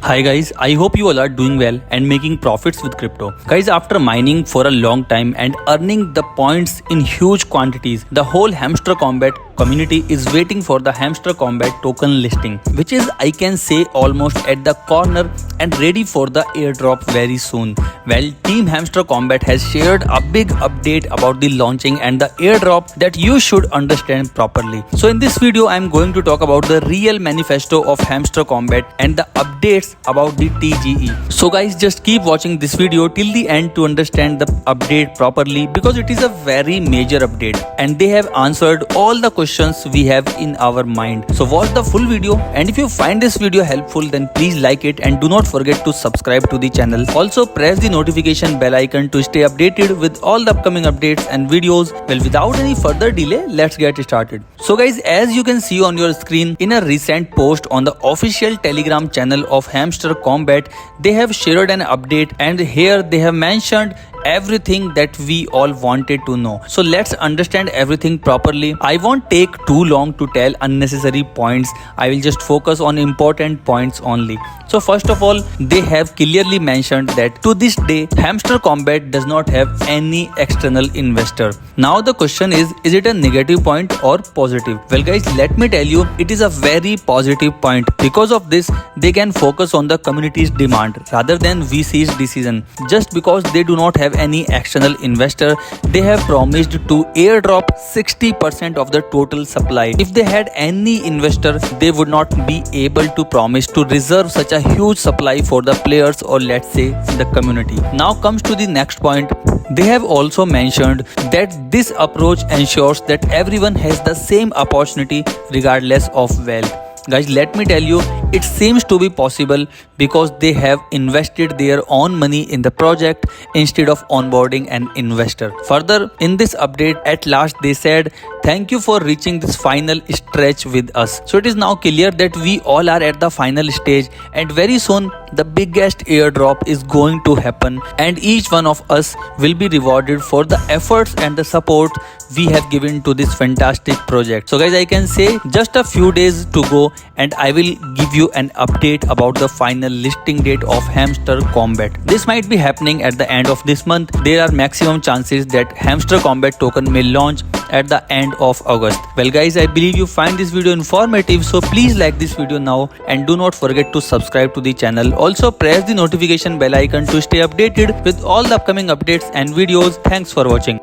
Hi guys, I hope you all are doing well and making profits with crypto. Guys, after mining for a long time and earning the points in huge quantities, the whole Hamster Combat community is waiting for the Hamster Combat token listing, which is, I can say, almost at the corner and ready for the airdrop very soon. Well, Team Hamster Combat has shared a big update about the launching and the airdrop that you should understand properly. So in this video, I am going to talk about the real manifesto of Hamster Combat and the updates about the TGE. So guys, just keep watching this video till the end to understand the update properly, because it is a very major update and they have answered all the questions we have in our mind. So watch the full video, and if you find this video helpful, then please like it and do not forget to subscribe to the channel. Also press the notification bell icon to stay updated with all the upcoming updates and videos. Well, without any further delay, let's get started. So guys, as you can see on your screen, in a recent post on the official Telegram channel of Hamster Combat, they have shared an update, and here they have mentioned everything that we all wanted to know. So let's understand everything properly. I won't take too long to tell unnecessary points. I will just focus on important points only. So first of all, they have clearly mentioned that to this day, Hamster Combat does not have any external investor. Now the question is it a negative point or positive? Well guys, let me tell you, it is a very positive point. Because of this, they can focus on the community's demand rather than VC's decision. Just because they do not have any external investor, they have promised to airdrop 60% of the total supply. If they had any investor, they would not be able to promise to reserve such a huge supply for the players, or let's say the community. Now comes to the next point. They have also mentioned that this approach ensures that everyone has the same opportunity regardless of wealth. Guys, let me tell you, it seems to be possible because they have invested their own money in the project instead of onboarding an investor. Further, in this update, at last they said, "Thank you for reaching this final stretch with us." So it is now clear that we all are at the final stage, and very soon the biggest airdrop is going to happen, and each one of us will be rewarded for the efforts and the support we have given to this fantastic project. So guys, I can say just a few days to go, and I will give you an update about the final listing date of Hamster Combat. This might be happening at the end of this month. There are maximum chances that Hamster Combat token may launch at the end of August. Well guys, I believe you find this video informative, so please like this video now and do not forget to subscribe to the channel. Also press the notification bell icon to stay updated with all the upcoming updates and videos. Thanks for watching.